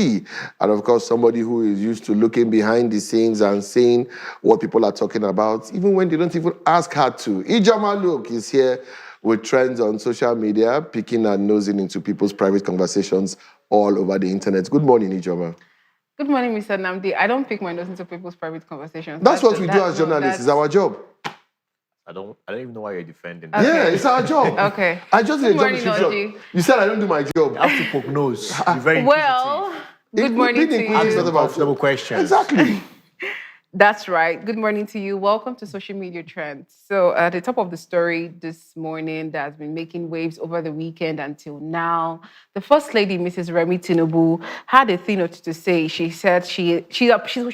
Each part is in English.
And of course, somebody who is used to looking behind the scenes and seeing what people are talking about, even when they don't even ask her to. Ijoma Luke is here with trends on social media, peeking and nosing into people's private conversations all over the internet. Good morning, Ijoma. Good morning, Mr. Namdi. I don't pick my nose into people's private conversations. That's what we do as journalists. It's our job. I don't even know why you're defending. Okay. Yeah, it's our job. Okay. I just did a Good job morning, description. Oji. You said I don't do my job. You have to poke nose. You're very Well, good morning to you. Ask about double questions. Exactly. That's right. Good morning to you. Welcome to Social Media Trends. So at the top of the story this morning that has been making waves over the weekend until now, the First Lady, Mrs. Remi Tinubu, had a thing or two to say. She said she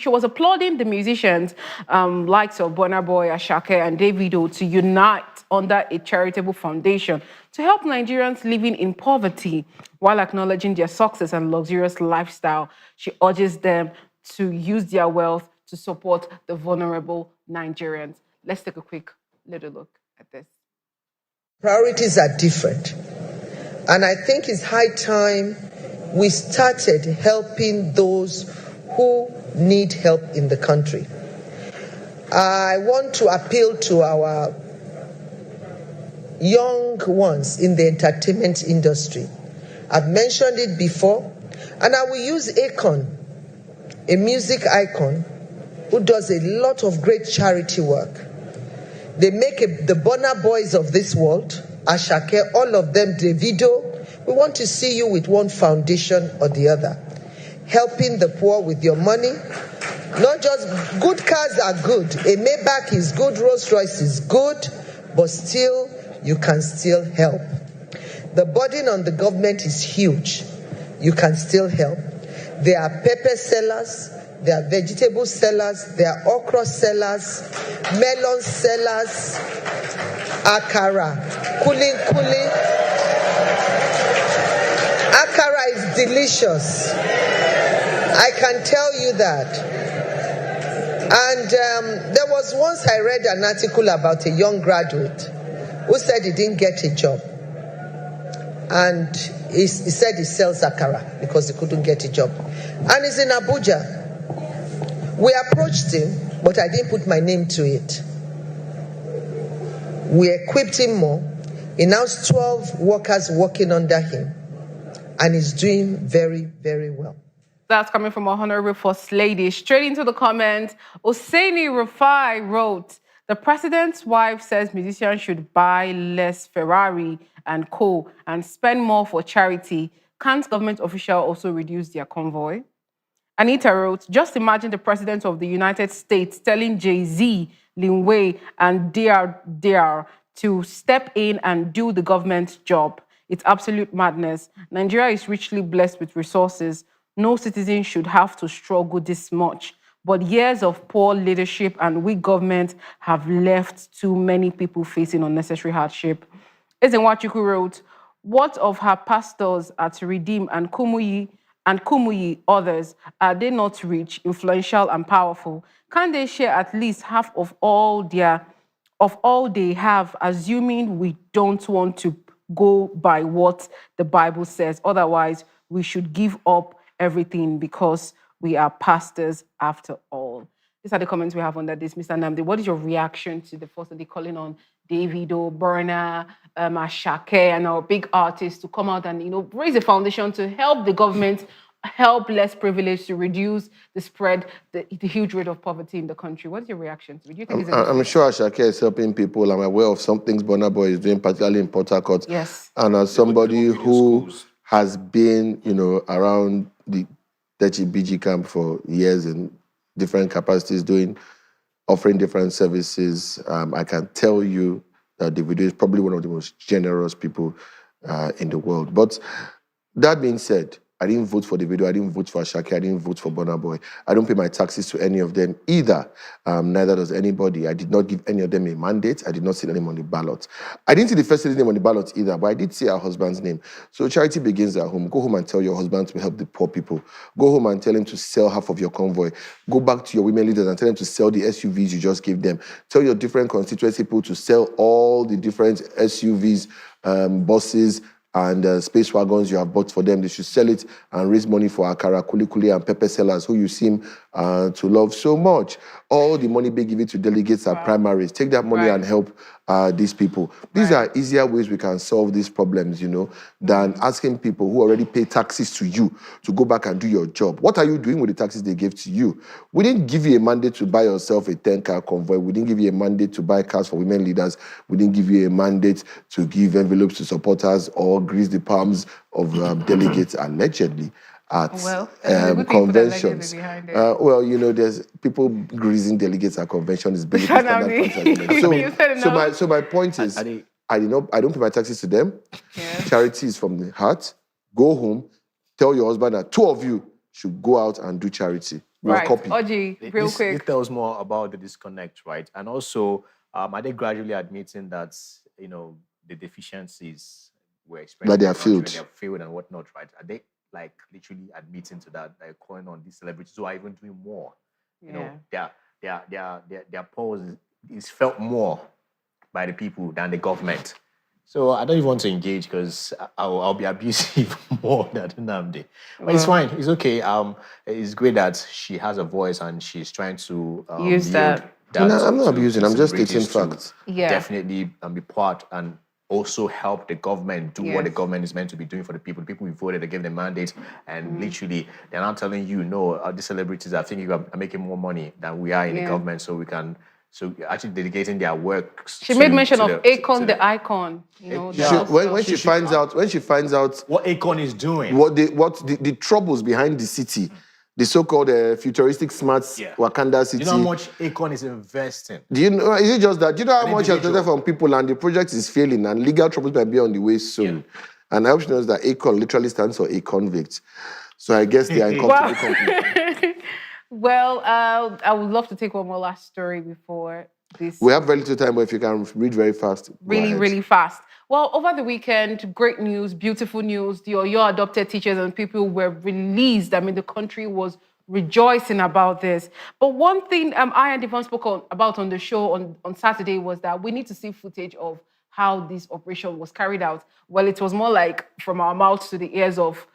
was applauding the musicians, likes of Burna Boy, Asake, and Davido to unite under a charitable foundation to help Nigerians living in poverty while acknowledging their success and luxurious lifestyle. She urges them to use their wealth to support the vulnerable Nigerians. Let's take a quick little look at this. Priorities are different. And I think it's high time we started helping those who need help in the country. I want to appeal to our young ones in the entertainment industry. I've mentioned it before, and I will use Akon, a music icon, who does a lot of great charity work. They make the Burna Boys of this world, Asake, all of them, Davido. We want to see you with one foundation or the other, helping the poor with your money. Not just good cars are good. A Maybach is good, Rolls Royce is good, but still, you can still help. The burden on the government is huge. You can still help. There are pepper sellers, there are vegetable sellers, there are okra sellers, melon sellers, akara, kuli. Akara is delicious. I can tell you that. And there was once I read an article about a young graduate who said he didn't get a job. And he said he sells akara because he couldn't get a job. And he's in Abuja. We approached him, but I didn't put my name to it. We equipped him more. He now has 12 workers working under him. And he's doing very, very well. That's coming from our Honorable First Lady. Straight into the comments, Oseni Rufai wrote, the president's wife says musicians should buy less Ferrari and co and spend more for charity. Can't government officials also reduce their convoy? Anita wrote, just imagine the president of the United States telling Jay-Z, Lin Wei, and DR to step in and do the government's job. It's absolute madness. Nigeria is richly blessed with resources. No citizen should have to struggle this much. But years of poor leadership and weak government have left too many people facing unnecessary hardship. Ezenwachuku wrote, what of her pastors at Redeem and Kumuyi others, are they not rich, influential, and powerful? Can they share at least half of all they have, assuming we don't want to go by what the Bible says? Otherwise, we should give up everything because we are pastors after all. These are the comments we have under this. Mr. Namdi, what is your reaction to the First Lady calling on Davido, Burna, Asake, and our big artists to come out and raise a foundation to help the government, help less privileged, to reduce the spread, the huge rate of poverty in the country? What is your reaction to it? Do you think I'm sure Asake is helping people. I'm aware of some things Burna Boy is doing, particularly in Port Harcourt. Yes. And as somebody who has been, around the Techi BG camp for years in different capacities, offering different services, I can tell you that Davido is probably one of the most generous people in the world. But that being said, I didn't vote for Davido, I didn't vote for Asake, I didn't vote for Burna Boy. I don't pay my taxes to any of them either. Neither does anybody. I did not give any of them a mandate. I did not see their name on the ballot. I didn't see the First Lady's name on the ballot either, but I did see her husband's name. So charity begins at home. Go home and tell your husband to help the poor people. Go home and tell him to sell half of your convoy. Go back to your women leaders and tell them to sell the SUVs you just gave them. Tell your different constituency people to sell all the different SUVs, buses, and space wagons you have bought for them. They should sell it and raise money for akara, kulikuli, and pepper sellers who you seem to love so much. All the money they give it to delegates are primaries. Take that money and help these people. These are easier ways we can solve these problems, than asking people who already pay taxes to you to go back and do your job. What are you doing with the taxes they gave to you? We didn't give you a mandate to buy yourself a 10-car convoy. We didn't give you a mandate to buy cars for women leaders. We didn't give you a mandate to give envelopes to supporters or grease the palms of delegates allegedly at conventions. There's people greasing delegates at conventions is barely so my point is, I don't pay my taxes to them. Yes. Charity is from the heart. Go home, tell your husband that 2 of you should go out and do charity. Right. Copy. Oji, real quick. It tells more about the disconnect, right? And also, are they gradually admitting that, the deficiencies were experienced? That they are failed. They have failed and whatnot, right? Are they, literally admitting to that, calling on these celebrities who are even doing more? Their pause is felt more by the people than the government. So I don't even want to engage because I'll be abusive more than Nnamdi. But it's fine. It's okay. It's great that she has a voice and she's trying to use that. I'm not abusing. I'm just stating facts. Definitely be part and also help the government do what the government is meant to be doing for the people. The people we voted, they gave them mandate, and literally they're not telling you, no, the celebrities are thinking are making more money than we are in the government, so we can. So actually dedicating their work. She made mention of Akon, the icon. When she finds out what Akon is doing, what the troubles behind the city, the so-called futuristic smart Wakanda city. Do you know how much Akon is investing? Do you know? Is it just that? Do you know how much has been from people and the project is failing and legal troubles might be on the way soon? And I hope she knows that Akon literally stands for a convict. So I guess they are in comfortable company. Well, I would love to take one more last story before this. We have very little time, but if you can read very fast. Really fast. Well, over the weekend, great news, beautiful news. Your adopted teachers and people were released. I mean, the country was rejoicing about this. But one thing I and Devon spoke about on the show on Saturday was that we need to see footage of how this operation was carried out. Well, it was more like from our mouths to the ears of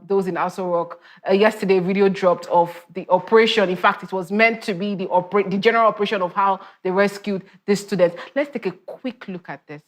those in Aso Rock. Yesterday, a video dropped of the operation. In fact, it was meant to be the general operation of how they rescued the students. Let's take a quick look at this.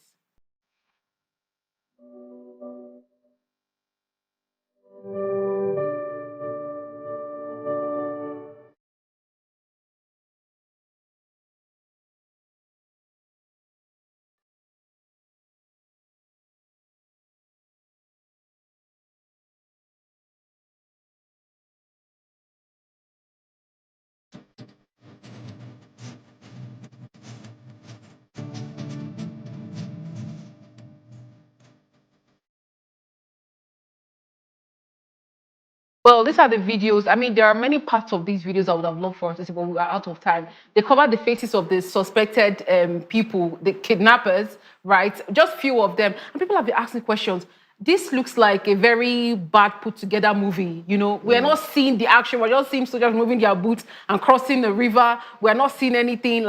Well, these are the videos. I mean, there are many parts of these videos I would have loved for us to see, but we are out of time. They cover the faces of the suspected people, the kidnappers, right? Just few of them. And people have been asking questions. This looks like a very bad put-together movie, We're not seeing the action. We're just seeing soldiers moving their boots and crossing the river. We're not seeing anything.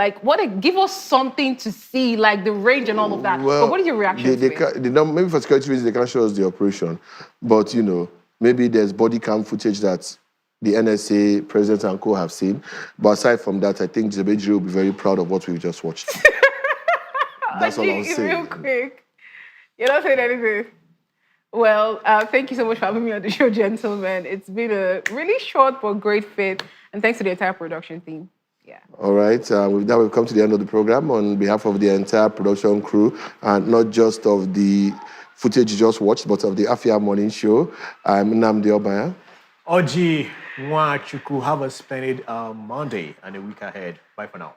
Give us something to see, like the range and all of that. Well, but what is your reaction to it? Maybe for security reasons, they can't show us the operation. But, maybe there's body cam footage that the NSA, President and co have seen. But aside from that, I think Zebedri will be very proud of what we've just watched. That's all I'm saying. Real quick. You're not saying anything. Well, thank you so much for having me on the show, gentlemen. It's been a really short but great fit. And thanks to the entire production team. Yeah. All right. With that, we've come to the end of the program. On behalf of the entire production crew, and not just of the footage you just watched, but of the Afia Morning Show, I'm Nnamdi Obaya. Oji Nwachuku, have a splendid Monday and a week ahead. Bye for now.